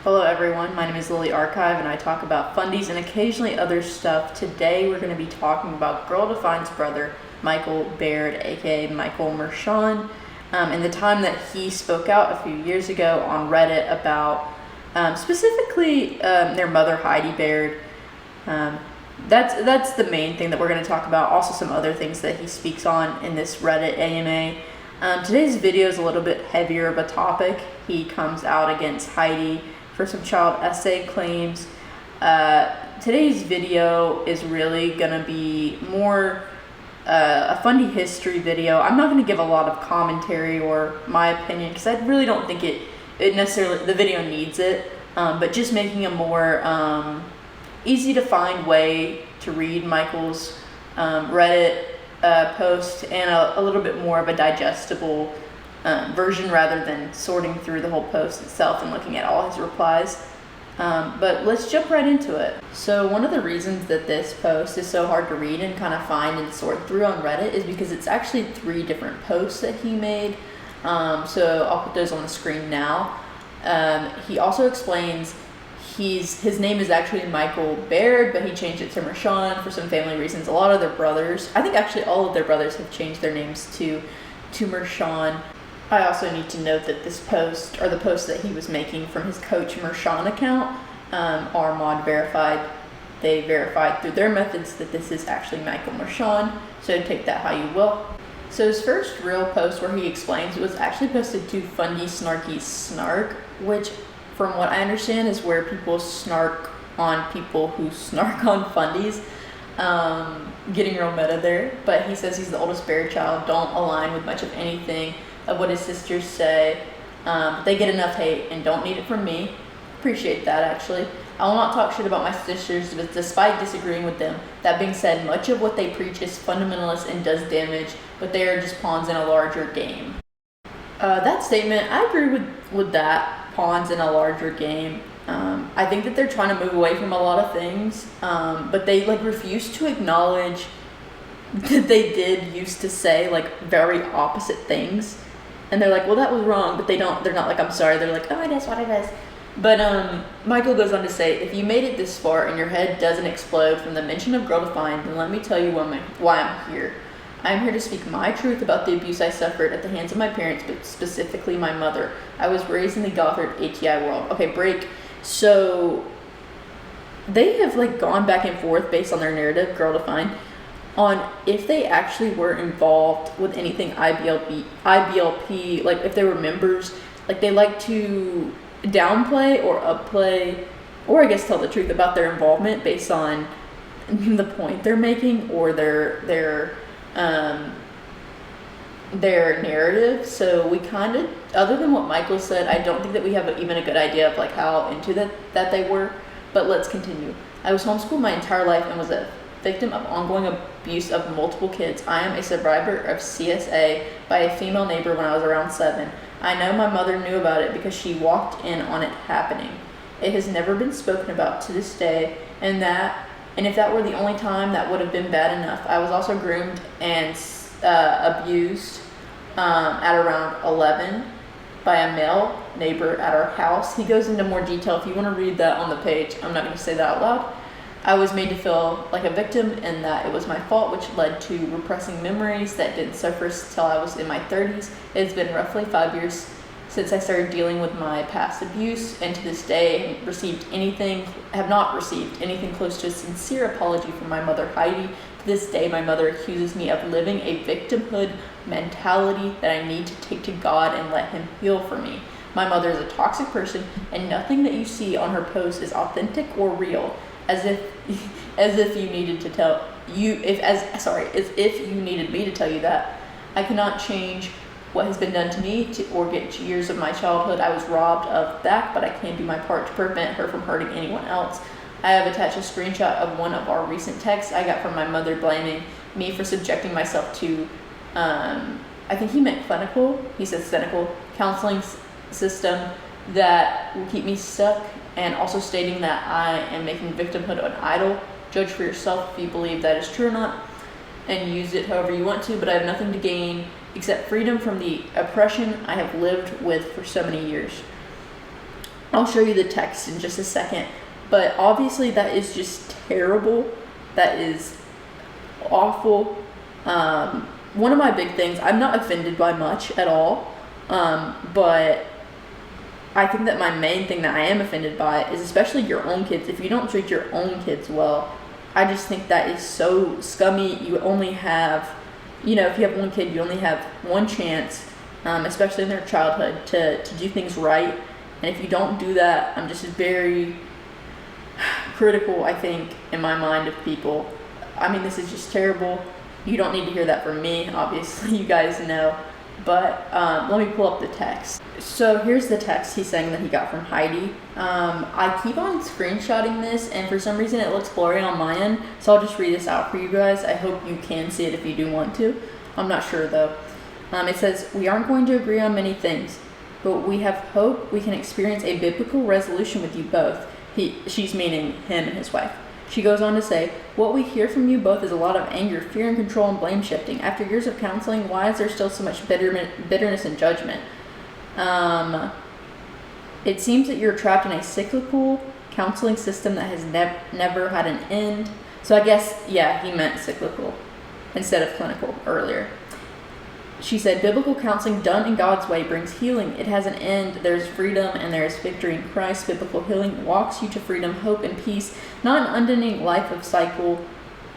Hello everyone, my name is Lily Archive and I talk about fundies and occasionally other stuff. Today we're going to be talking about Girl Define's brother, Michael Baird, aka Michael Mershon, and the time that he spoke out a few years ago on Reddit about specifically their mother, Heidi Baird. That's the main thing that we're going to talk about. Also some other things that he speaks on in this Reddit AMA. Today's video is a little bit heavier of a topic. He comes out against Heidi for some child essay claims. Today's video is really going to be more a fundie history video. I'm not going to give a lot of commentary or my opinion because I really don't think it necessarily, the video needs it, but just making a more easy to find way to read Michael's Reddit post and a little bit more of a digestible version rather than sorting through the whole post itself and looking at all his replies. But let's jump right into it. So one of the reasons that this post is so hard to read and kind of find and sort through on Reddit is because it's actually 3 different posts that he made. So I'll put those on the screen now. He also explains his name is actually Michael Baird, but he changed it to Mershon for some family reasons. A lot of their brothers, I think actually all of their brothers have changed their names to Mershon. I also need to note that this post, or the post that he was making from his Coach Mershon account, are mod verified. They verified through their methods that this is actually Michael Mershon, so take that how you will. So his first real post where he explains was actually posted to Fundie Snarky Snark, which from what I understand is where people snark on people who snark on fundies. Getting real meta there, but he says he's the oldest Baird child, don't align with much of anything of what his sisters say. They get enough hate and don't need it from me. Appreciate that actually. I will not talk shit about my sisters despite disagreeing with them. That being said, much of what they preach is fundamentalist and does damage, but they are just pawns in a larger game. That statement, I agree with that. Pawns in a larger game. I think that they're trying to move away from a lot of things, but they refuse to acknowledge that they did used to say very opposite things, and they're like, well, that was wrong, but they're not like, I'm sorry. They're like, oh, it is what it is. But Michael goes on to say, if you made it this far and your head doesn't explode from the mention of Girl Defined, then let me tell you why I'm here. I'm here to speak my truth about the abuse I suffered at the hands of my parents, but specifically my mother. I was raised in the Gothard ATI world. Okay, break. So they have gone back and forth based on their narrative, Girl Defined, on if they actually were involved with anything IBLP, if they were members. They like to downplay or upplay, or I guess tell the truth about their involvement based on the point they're making or their narrative. So we kind of, other than what Michael said, I don't think that we have even a good idea of how into that they were, but let's continue. I was homeschooled my entire life and was a victim of ongoing abuse of multiple kids. I am a survivor of CSA by a female neighbor when I was around 7. I know my mother knew about it because she walked in on it happening. It has never been spoken about to this day, and if that were the only time, that would have been bad enough. I was also groomed and abused at around 11 by a male neighbor at our house. He goes into more detail if you want to read that on the page. I'm not going to say that out loud. I was made to feel like a victim and that it was my fault, which led to repressing memories that didn't surface till I was in my 30s. It's been roughly 5 years since I started dealing with my past abuse, and to this day have not received anything close to a sincere apology from my mother, Heidi. To this day, my mother accuses me of living a victimhood mentality that I need to take to God and let him heal for me. My mother is a toxic person, and nothing that you see on her post is authentic or real. As if you needed to tell you, as if you needed me to tell you that. I cannot change what has been done to me or get years of my childhood I was robbed of back, but I can do my part to prevent her from hurting anyone else. I have attached a screenshot of one of our recent texts I got from my mother blaming me for subjecting myself to, I think he meant clinical, he said cynical, counseling system that will keep me stuck, and also stating that I am making victimhood an idol. Judge for yourself if you believe that is true or not, and use it however you want to, but I have nothing to gain except freedom from the oppression I have lived with for so many years. I'll show you the text in just a second, but obviously that is just terrible. That is awful. One of my big things, I'm not offended by much at all, but I think that my main thing that I am offended by is especially your own kids. If you don't treat your own kids well, I just think that is so scummy. You only have, if you have one kid, you only have one chance, especially in their childhood, to do things right. And if you don't do that, I'm just very critical, I think, in my mind of people. I mean, this is just terrible. You don't need to hear that from me, obviously, you guys know. But let me pull up the text. So here's the text he's saying that he got from Heidi. I keep on screenshotting this, and for some reason it looks blurry on my end, so I'll just read this out for you guys. I hope you can see it if you do want to. I'm not sure though. It says, "We aren't going to agree on many things, but we have hope we can experience a biblical resolution with you both." She's meaning him and his wife. She goes on to say, "What we hear from you both is a lot of anger, fear and control, and blame shifting. After years of counseling, why is there still so much bitterness and judgment? It seems that you're trapped in a cyclical counseling system that has never had an end." So I guess, yeah, he meant cyclical instead of clinical earlier. She said, "Biblical counseling done in God's way brings healing. It has an end. There's freedom and there's victory in Christ. Biblical healing walks you to freedom, hope, and peace, not an unending life of cycle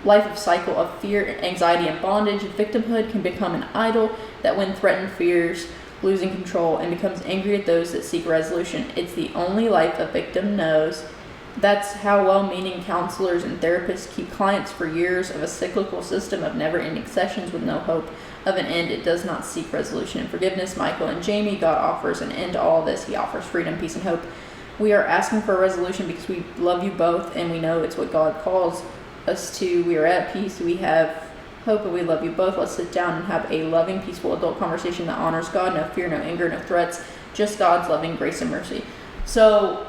of fear, anxiety, and bondage. Victimhood can become an idol that when threatened fears losing control and becomes angry at those that seek resolution. It's the only life a victim knows. That's how well-meaning counselors and therapists keep clients for years of a cyclical system of never-ending sessions with no hope of an end. It does not seek resolution and forgiveness. Michael and Jamie, God offers an end to all this. He offers freedom, peace, and hope. We are asking for a resolution because we love you both and we know it's what God calls us to. We are at peace. We have hope and we love you both. Let's sit down and have a loving, peaceful adult conversation that honors God. No fear, no anger, no threats. Just God's loving grace and mercy." So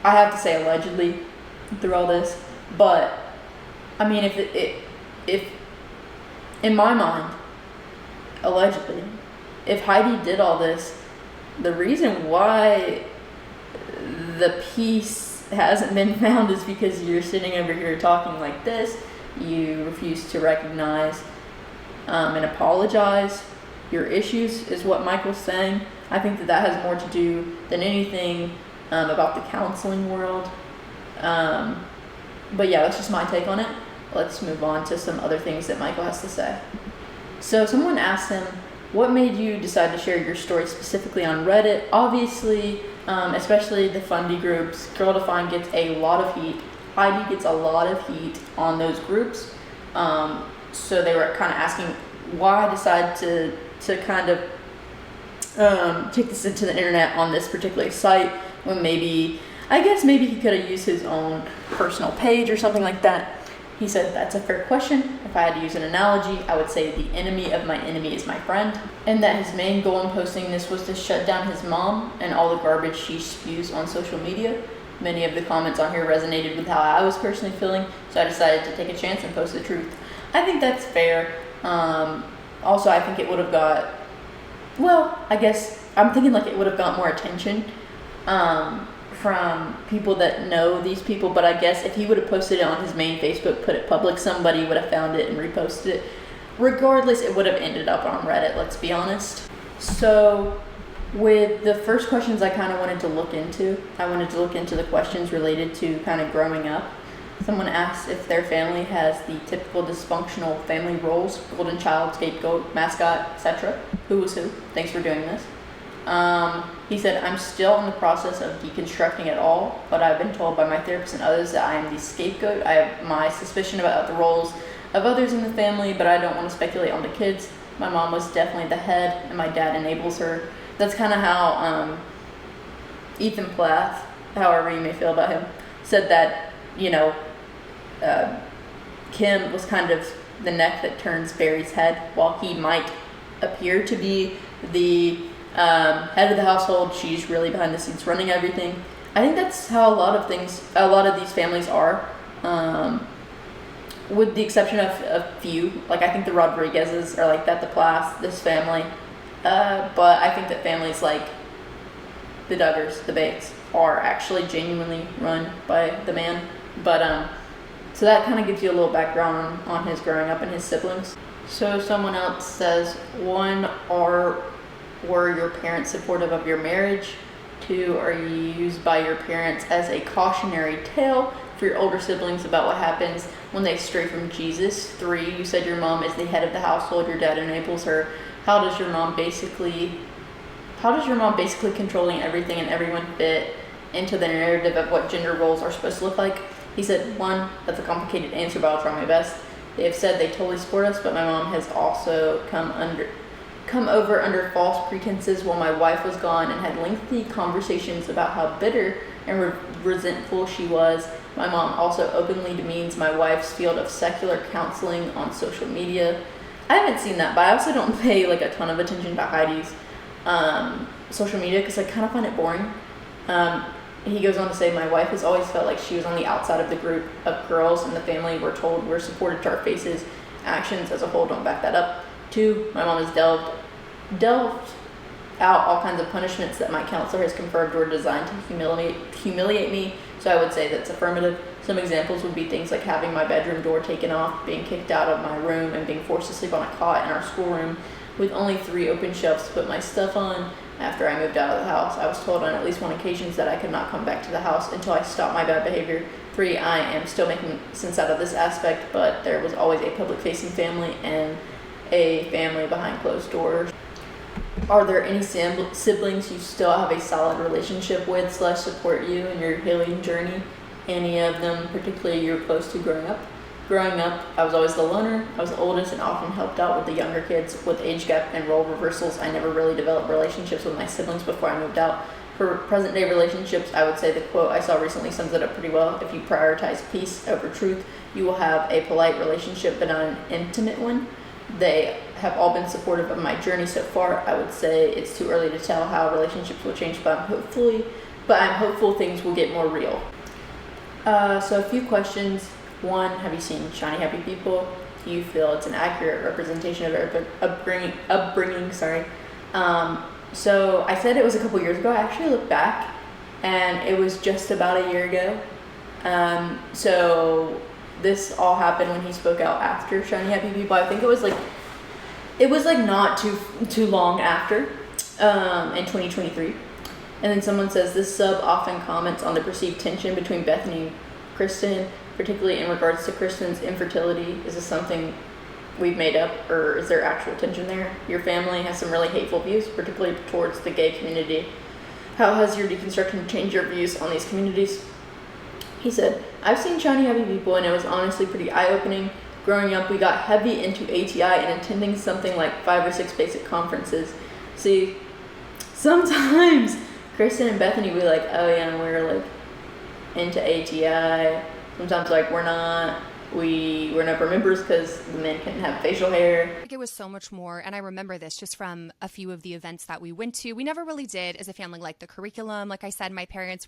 I have to say allegedly through all this, but I mean, if in my mind, allegedly, if Heidi did all this, the reason why the peace hasn't been found is because you're sitting over here talking like this. You refuse to recognize and apologize your issues, is what Michael's saying. I think that has more to do than anything about the counseling world. But yeah, that's just my take on it. Let's move on to some other things that Michael has to say. So someone asked him, "What made you decide to share your story specifically on Reddit?" Obviously, especially the fundie groups, Girl Defined gets a lot of heat. Heidi gets a lot of heat on those groups. So they were kind of asking why I decided to kind of take this into the internet on this particular site when maybe he could have used his own personal page or something like that. He said, "That's a fair question. If I had to use an analogy, I would say the enemy of my enemy is my friend, and that his main goal in posting this was to shut down his mom and all the garbage she spews on social media. Many of the comments on here resonated with how I was personally feeling, so I decided to take a chance and post the truth." I think that's fair. Also, I think it would have got, I guess I'm thinking like it would have got more attention from people that know these people, but I guess if he would have posted it on his main Facebook, put it public, somebody would have found it and reposted it. Regardless, it would have ended up on Reddit, let's be honest. So with the first questions I kind of wanted to look into, the questions related to kind of growing up. Someone asked if their family has the typical dysfunctional family roles: golden child, scapegoat, mascot, etc. Who was who? Thanks for doing this. He said, "I'm still in the process of deconstructing it all, but I've been told by my therapist and others that I am the scapegoat. I have my suspicion about the roles of others in the family, but I don't want to speculate on the kids. My mom was definitely the head, and my dad enables her." That's kind of how Ethan Plath, however you may feel about him, said that, Kim was kind of the neck that turns Barry's head. While he might appear to be the head of the household, she's really behind the scenes running everything. I think that's how a lot of these families are, with the exception of a few. Like, I think the Rodriguezes are like that, the Plath, this family. But I think that families like the Duggars, the Bates, are actually genuinely run by the man. But so that kind of gives you a little background on his growing up and his siblings. So someone else says, 1, were your parents supportive of your marriage? 2, are you used by your parents as a cautionary tale for your older siblings about what happens when they stray from Jesus? 3, you said your mom is the head of the household, your dad enables her. How does your mom basically controlling everything and everyone fit into the narrative of what gender roles are supposed to look like? He said, 1, that's a complicated answer, but I'll try my best. They have said they totally support us, but my mom has also come over under false pretenses while my wife was gone and had lengthy conversations about how bitter and resentful she was. My mom also openly demeans my wife's field of secular counseling on social media. I haven't seen that, but I also don't pay like a ton of attention to Heidi's social media because I kind of find it boring. He goes on to say, my wife has always felt like she was on the outside of the group of girls in the family. We're told we're supported to our faces. Actions as a whole don't back that up. 2, my mom has delved out all kinds of punishments that my counselor has confirmed were designed to humiliate me. So I would say that's affirmative. Some examples would be things like having my bedroom door taken off, being kicked out of my room, and being forced to sleep on a cot in our schoolroom with only 3 open shelves to put my stuff on. After I moved out of the house, I was told on at least 1 occasion that I could not come back to the house until I stopped my bad behavior. 3, I am still making sense out of this aspect, but there was always a public-facing family and a family behind closed doors. Are there any siblings you still have a solid relationship with / support you in your healing journey? Any of them particularly you were close to growing up? Growing up, I was always the loner. I was the oldest and often helped out with the younger kids. With age gap and role reversals, I never really developed relationships with my siblings before I moved out. For present day relationships, I would say the quote I saw recently sums it up pretty well. If you prioritize peace over truth, you will have a polite relationship but not an intimate one. They have all been supportive of my journey so far. I would say it's too early to tell how relationships will change, but I'm hopeful things will get more real. So a few questions. 1, have you seen Shiny Happy People? Do you feel it's an accurate representation of their upbringing? So I said it was a couple years ago. I actually looked back, and it was just about a year ago. So this all happened when he spoke out after Shiny Happy People. I think it was like not too long after, in 2023. And then someone says, this sub often comments on the perceived tension between Bethany and Kristen, particularly in regards to Kristen's infertility. Is this something we've made up, or is there actual tension there? Your family has some really hateful views, particularly towards the gay community. How has your deconstruction changed your views on these communities? He said, I've seen Shiny Happy People, and it was honestly pretty eye-opening. Growing up, we got heavy into ATI and attending something like 5 or 6 basic conferences. See, sometimes Kristen and Bethany would be like, oh yeah, we're like into ATI. Sometimes like we're not. We were never members because the men couldn't have facial hair. It was so much more, and I remember this just from a few of the events that we went to. We never really did, as a family, like the curriculum. Like I said, my parents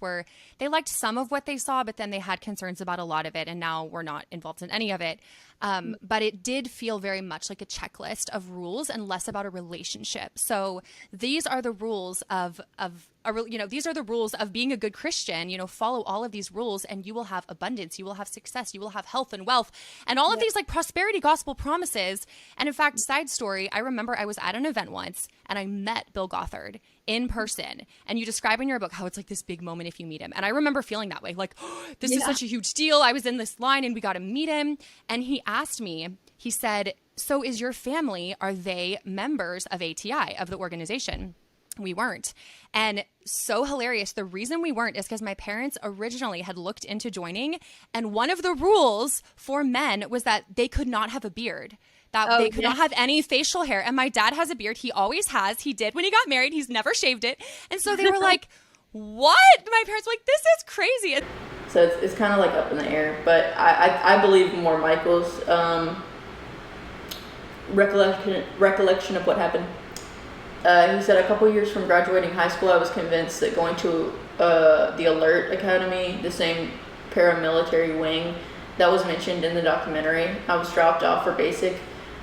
they liked some of what they saw, but then they had concerns about a lot of it, and now we're not involved in any of it. But it did feel very much like a checklist of rules and less about a relationship. So these are the rules these are the rules of being a good Christian. Follow all of these rules and you will have abundance, you will have success, you will have health and wealth, and all of these like prosperity gospel promises. And in fact, side story, I remember I was at an event once and I met Bill Gothard in person, and you describe in your book how it's like this big moment if you meet him. And I remember feeling that way, like, oh, this is such a huge deal. I was in this line and we got to meet him. And he asked me, he said, so is your family, are they members of ATI, of the organization? We weren't. And so hilarious. The reason we weren't is because my parents originally had looked into joining, and one of the rules for men was that they could not have a beard. They could not have any facial hair. And my dad has a beard. He always has. He did when he got married. He's never shaved it. And so they were like, what? My parents were like, this is crazy. So it's kind of like up in the air. But I believe more Michael's recollection of what happened. He said, a couple years from graduating high school, I was convinced that going to the ALERT Academy, the same paramilitary wing that was mentioned in the documentary, I was dropped off for basic.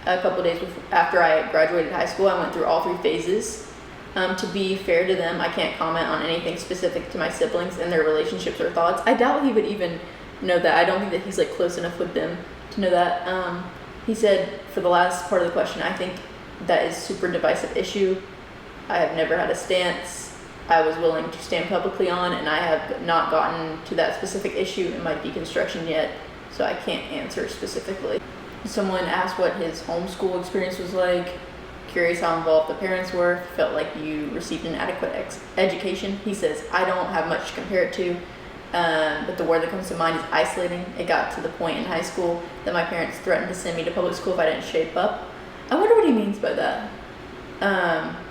A couple days after I graduated high school, I went through all 3 phases. To be fair to them, I can't comment on anything specific to my siblings and their relationships or thoughts. I doubt he would even know that. I don't think that he's like close enough with them to know that. He said for the last part of the question, I think that is super divisive issue. I have never had a stance I was willing to stand publicly on, and I have not gotten to that specific issue in my deconstruction yet, so I can't answer specifically. Someone asked what his homeschool experience was like. Curious how involved the parents were. Felt like you received an adequate education. He says, I don't have much to compare it to, but the word that comes to mind is isolating. It got to the point in high school that my parents threatened to send me to public school if I didn't shape up. I wonder what he means by that.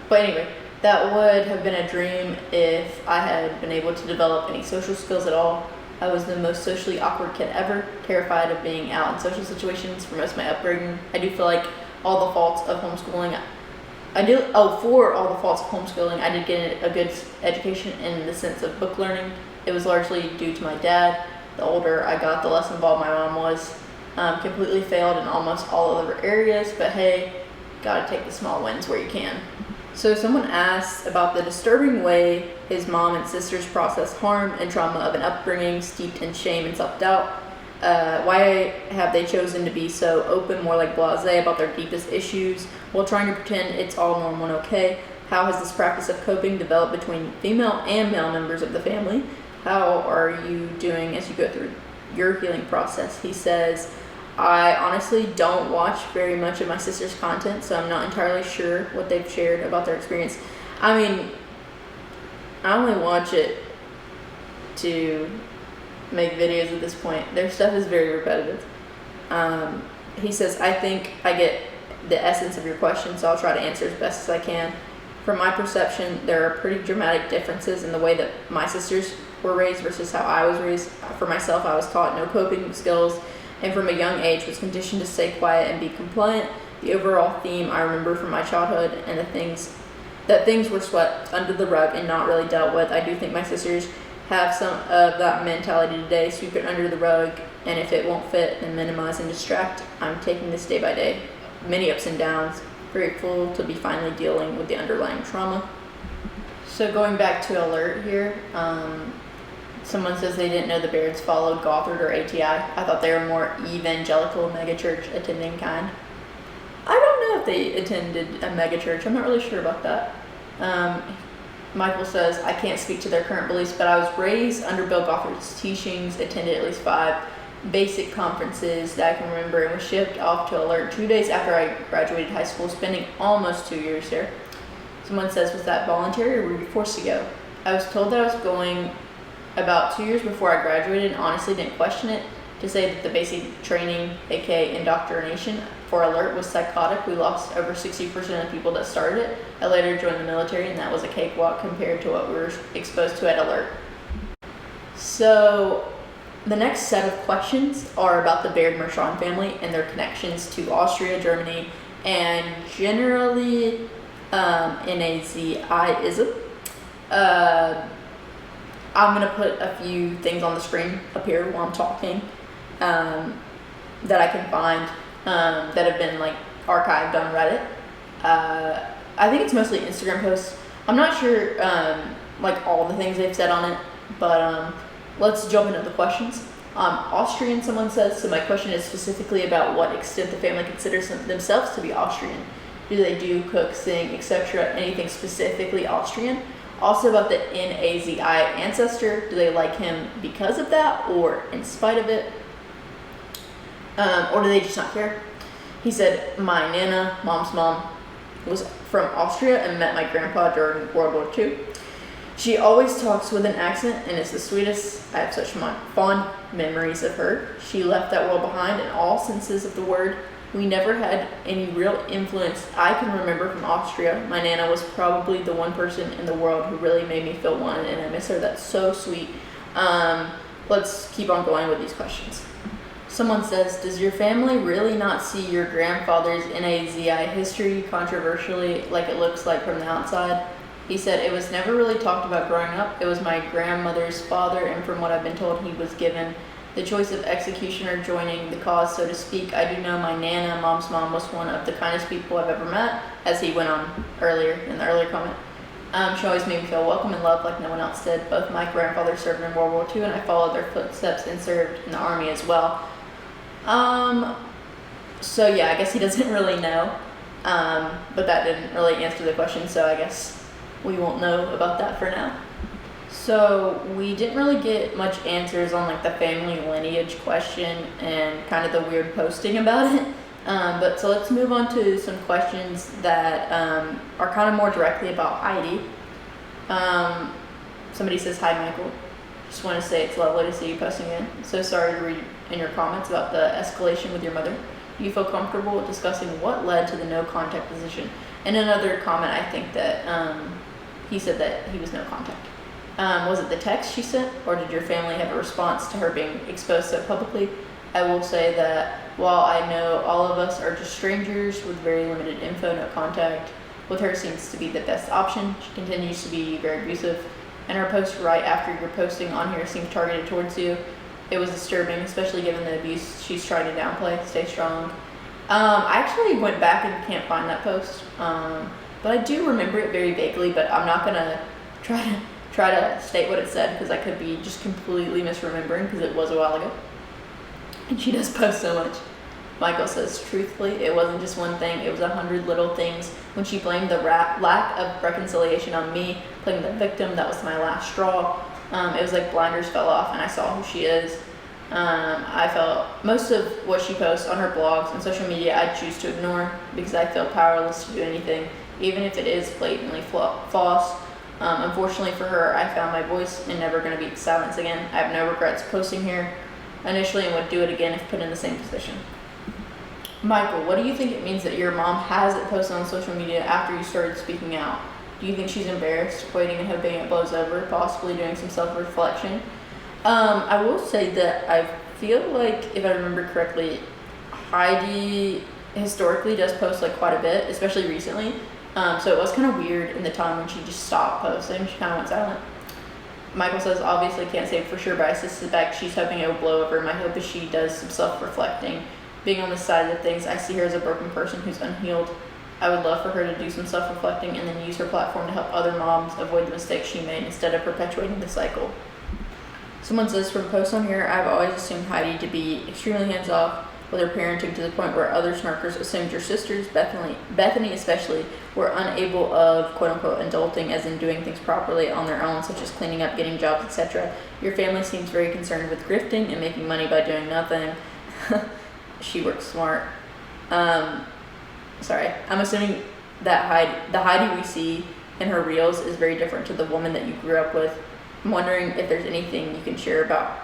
But anyway, that would have been a dream if I had been able to develop any social skills at all. I was the most socially awkward kid ever, terrified of being out in social situations for most of my upbringing. I do feel like for all the faults of homeschooling, I did get a good education in the sense of book learning. It was largely due to my dad. The older I got, the less involved my mom was. Completely failed in almost all other areas, but hey, gotta take the small wins where you can. So someone asked about the disturbing way his mom and sisters process harm and trauma of an upbringing steeped in shame and self-doubt. Why have they chosen to be so open, more like blasé about their deepest issues, while trying to pretend it's all normal and okay? How has this practice of coping developed between female and male members of the family? How are you doing as you go through your healing process? He says, I honestly don't watch very much of my sister's content, so I'm not entirely sure what they've shared about their experience. I mean, I only watch it to make videos at this point. Their stuff is very repetitive. He says, I think I get the essence of your question, so I'll try to answer as best as I can. From my perception, there are pretty dramatic differences in the way that my sisters were raised versus how I was raised. For myself, I was taught no coping skills, and from a young age was conditioned to stay quiet and be compliant. The overall theme I remember from my childhood and that things were swept under the rug and not really dealt with. I do think my sisters have some of that mentality today, sweep it under the rug, and if it won't fit, then minimize and distract. I'm taking this day by day, many ups and downs, grateful to be finally dealing with the underlying trauma. So going back to ALERT here, someone says they didn't know the Bairds followed Gothard or ATI. I thought they were more evangelical megachurch attending kind. I don't know if they attended a megachurch. I'm not really sure about that. Michael says, I can't speak to their current beliefs, but I was raised under Bill Gothard's teachings, attended at least 5 basic conferences that I can remember, and was shipped off to ALERT 2 days after I graduated high school, spending almost 2 years there. Someone says, was that voluntary or were you forced to go? I was told that I was going about 2 years before I graduated and honestly didn't question it. To say that the basic training, aka indoctrination, for ALERT was psychotic. We lost over 60% of the people that started it. I later joined the military, and that was a cakewalk compared to what we were exposed to at ALERT. So the next set of questions are about the Baird Mershon family and their connections to Austria, Germany, and generally Nazism. I'm going to put a few things on the screen up here while I'm talking that I can find that have been like archived on Reddit. I think it's mostly Instagram posts. I'm not sure like all the things they've said on it, but let's jump into the questions. Austrian, someone says, so my question is specifically about what extent the family considers themselves to be Austrian. Do they do, cook, sing, etc., anything specifically Austrian? Also about the NAZI ancestor, do they like him because of that or in spite of it? Or do they just not care? He said, my Nana, mom's mom, was from Austria and met my grandpa during World War II. She always talks with an accent and is the sweetest. I have such fond memories of her. She left that world behind in all senses of the word. We never had any real influence I can remember from Austria. My Nana was probably the one person in the world who really made me feel wanted, and I miss her. That's so sweet. Let's keep on going with these questions. Someone says, does your family really not see your grandfather's NAZI history controversially like it looks like from the outside? He said, it was never really talked about growing up. It was my grandmother's father, and from what I've been told, he was given the choice of execution or joining the cause, so to speak. I do know my Nana, mom's mom, was one of the kindest people I've ever met, as he went on earlier in the earlier comment. She always made me feel welcome and loved like no one else did. Both my grandfathers served in World War II, and I followed their footsteps and served in the Army as well. So yeah, I guess he doesn't really know, but that didn't really answer the question, so I guess we won't know about that for now. So we didn't really get much answers on like the family lineage question and kind of the weird posting about it. But so let's move on to some questions that are kind of more directly about Heidi. Somebody says, "Hi Michael, just want to say it's lovely to see you posting in. So sorry to read in your comments about the escalation with your mother. Do you feel comfortable discussing what led to the no contact position?" And another comment, I think that he said that he was no contact. Was it the text she sent, or did your family have a response to her being exposed so publicly? I will say that while I know all of us are just strangers with very limited info, no contact with her seems to be the best option. She continues to be very abusive, and her post right after your posting on here seemed targeted towards you. It was disturbing, especially given the abuse she's trying to downplay. Stay strong. I actually went back and can't find that post, but I do remember it very vaguely, but I'm not gonna try to state what it said because I could be just completely misremembering because it was a while ago. And she does post so much. Michael says, truthfully, it wasn't just one thing, it was 100 little things. When she blamed the lack of reconciliation on me, playing the victim, that was my last straw. It was like blinders fell off and I saw who she is. I felt most of what she posts on her blogs and social media I choose to ignore because I feel powerless to do anything, even if it is blatantly false. Unfortunately for her, I found my voice and never going to beat silence again. I have no regrets posting here initially and would do it again if put in the same position. Michael, what do you think it means that your mom hasn't posted on social media after you started speaking out? Do you think she's embarrassed, waiting and hoping it blows over, possibly doing some self-reflection? I will say that I feel like, if I remember correctly, Heidi historically does post like quite a bit, especially recently. So it was kind of weird in the time when she just stopped posting. She kind of went silent. Michael says, obviously can't say for sure, but I suspect she's hoping it will blow over. My hope is she does some self-reflecting. Being on the side of things, I see her as a broken person who's unhealed. I would love for her to do some self-reflecting and then use her platform to help other moms avoid the mistakes she made instead of perpetuating the cycle. Someone says, from posts on here, I've always assumed Heidi to be extremely hands-off with her parenting to the point where other snarkers assumed your sisters, Bethany especially, were unable of quote-unquote adulting, as in doing things properly on their own, such as cleaning up, getting jobs, etc. Your family seems very concerned with grifting and making money by doing nothing. She works smart. Sorry, I'm assuming that the Heidi we see in her reels is very different to the woman that you grew up with. I'm wondering if there's anything you can share about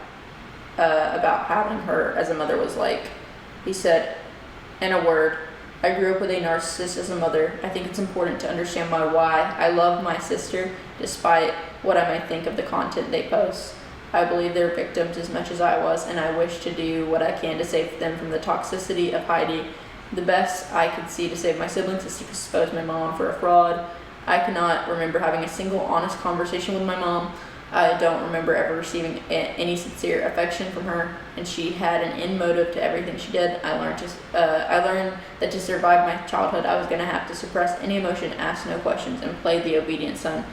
having her as a mother was like. He said, in a word, I grew up with a narcissist as a mother. I think it's important to understand my why. I love my sister, despite what I might think of the content they post. I believe they're victims as much as I was, and I wish to do what I can to save them from the toxicity of Heidi. The best I could see to save my siblings is to expose my mom for a fraud. I cannot remember having a single honest conversation with my mom. I don't remember ever receiving any sincere affection from her, and she had an end motive to everything she did. I learned that to survive my childhood, I was going to have to suppress any emotion, ask no questions, and play the obedient son.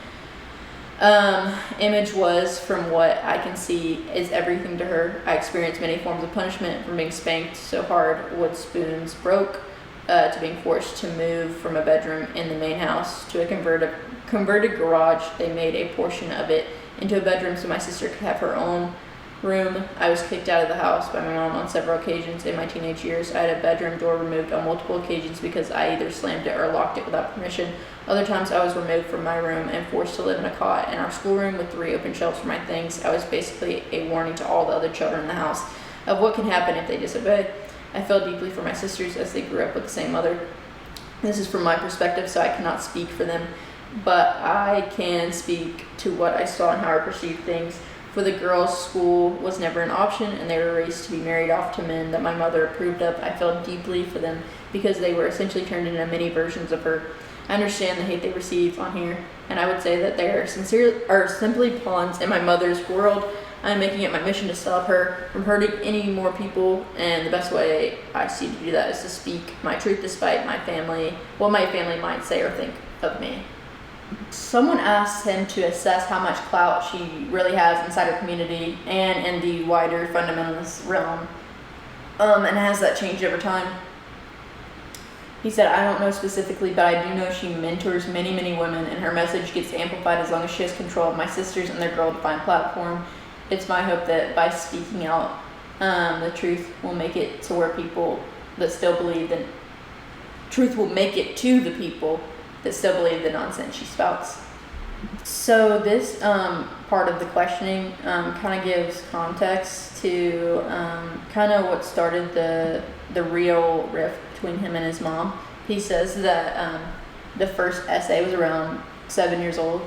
Image was, from what I can see, is everything to her. I experienced many forms of punishment, from being spanked so hard wood spoons broke, to being forced to move from a bedroom in the main house to a converted garage. They made a portion of it into a bedroom so my sister could have her own room. I was kicked out of the house by my mom on several occasions in my teenage years. I had a bedroom door removed on multiple occasions because I either slammed it or locked it without permission. Other times I was removed from my room and forced to live in a cot in our schoolroom with 3 open shelves for my things. I was basically a warning to all the other children in the house of what can happen if they disobey. I felt deeply for my sisters as they grew up with the same mother. This is from my perspective, so I cannot speak for them, but I can speak to what I saw and how I perceived things. For the girls, school was never an option, and they were raised to be married off to men that my mother approved of. I felt deeply for them because they were essentially turned into many versions of her. I understand the hate they receive on here, and I would say that they are simply pawns in my mother's world. I'm making it my mission to stop her from hurting any more people, and the best way I see to do that is to speak my truth despite what my family might say or think of me. Someone asked him to assess how much clout she really has inside her community and in the wider fundamentalist realm, and has that changed over time. He said, I don't know specifically, but I do know she mentors many, many women, and her message gets amplified as long as she has control of my sisters and their girl-defined platform. It's my hope that by speaking out, the truth will make it to where people that still believe that truth will make it to the people that still believe the nonsense she spouts. So this part of the questioning kind of gives context to kind of what started the real rift between him and his mom. He says that the first essay was around 7 years old,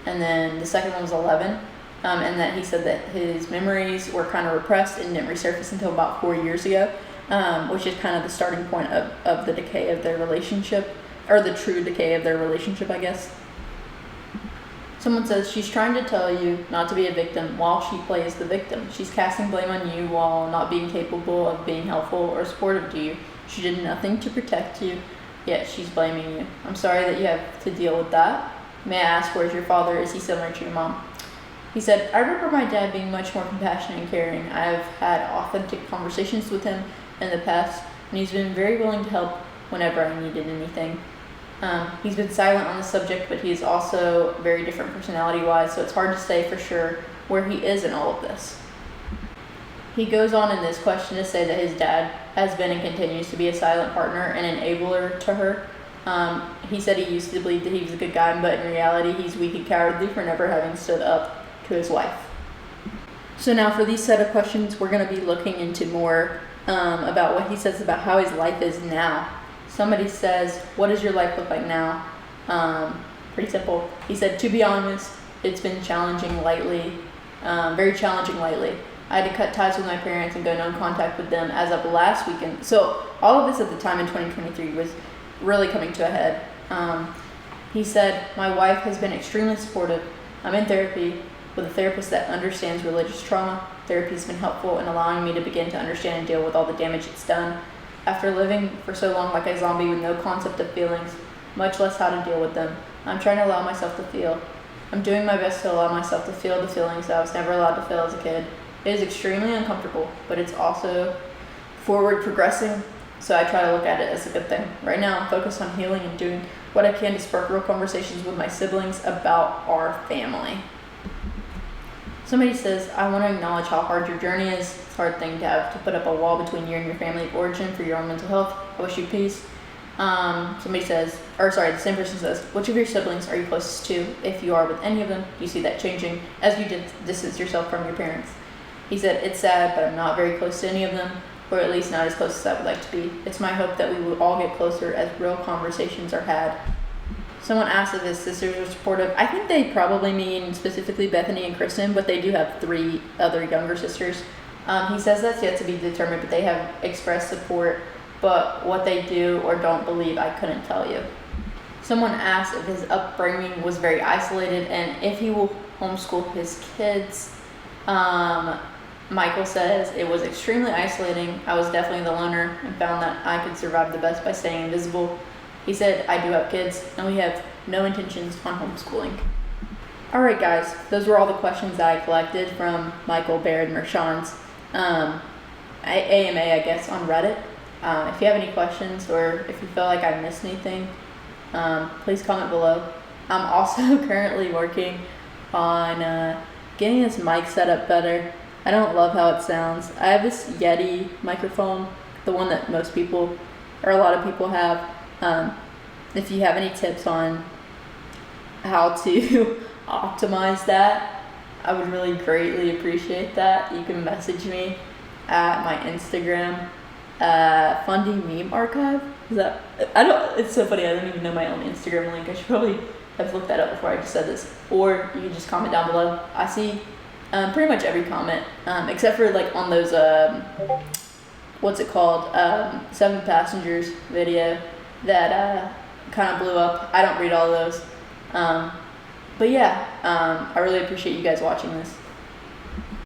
and then the second one was 11, and that he said that his memories were kind of repressed and didn't resurface until about 4 years ago, which is kind of the starting point of the decay of their relationship, or the true decay of their relationship, I guess. Someone says, she's trying to tell you not to be a victim while she plays the victim. She's casting blame on you while not being capable of being helpful or supportive to you. She did nothing to protect you, yet she's blaming you. I'm sorry that you have to deal with that. May I ask, where's your father? Is he similar to your mom? He said, I remember my dad being much more compassionate and caring. I've had authentic conversations with him in the past, and he's been very willing to help whenever I needed anything. He's been silent on the subject, but he is also very different personality-wise, so it's hard to say for sure where he is in all of this. He goes on in this question to say that his dad has been and continues to be a silent partner and enabler to her. He said he used to believe that he was a good guy, but in reality he's weak and cowardly for never having stood up to his wife. So now for these set of questions, we're going to be looking into more about what he says about how his life is now. Somebody says, what does your life look like now? Pretty simple. He said, to be honest, it's been challenging lately, very challenging lately. I had to cut ties with my parents and go no contact with them as of last weekend. So all of this at the time in 2023 was really coming to a head. He said, my wife has been extremely supportive. I'm in therapy with a therapist that understands religious trauma. Therapy has been helpful in allowing me to begin to understand and deal with all the damage it's done. After living for so long like a zombie with no concept of feelings, much less how to deal with them, I'm trying to allow myself to feel. I'm doing my best to allow myself to feel the feelings that I was never allowed to feel as a kid. It is extremely uncomfortable, but it's also forward progressing, so I try to look at it as a good thing. Right now, I'm focused on healing and doing what I can to spark real conversations with my siblings about our family. Somebody says, I want to acknowledge how hard your journey is. It's a hard thing to have to put up a wall between you and your family of origin for your own mental health. I wish you peace. The same person says, which of your siblings are you closest to? If you are with any of them, do you see that changing as you distance yourself from your parents? He said, it's sad, but I'm not very close to any of them, or at least not as close as I would like to be. It's my hope that we will all get closer as real conversations are had. Someone asked if his sisters are supportive. I think they probably mean specifically Bethany and Kristen, but they do have 3 other younger sisters. He says that's yet to be determined, but they have expressed support, but what they do or don't believe, I couldn't tell you. Someone asked if his upbringing was very isolated and if he will homeschool his kids. Michael says it was extremely isolating. I was definitely the loner and found that I could survive the best by staying invisible. He said, I do have kids, and we have no intentions on homeschooling. Alright guys, those were all the questions that I collected from Michael, Baird, Mershon's AMA, I guess, on Reddit. If you have any questions or if you feel like I missed anything, please comment below. I'm also currently working on getting this mic set up better. I don't love how it sounds. I have this Yeti microphone, the one that most people, or a lot of people have. If you have any tips on how to optimize that, I would really greatly appreciate that. You can message me at my Instagram, fundie meme archive. It's so funny, I don't even know my own Instagram link. I should probably have looked that up before I just said this. Or you can just comment down below. I see pretty much every comment, except for like on those, what's it called, 7 Passengers video that kind of blew up. I don't read all those. But yeah, I really appreciate you guys watching this.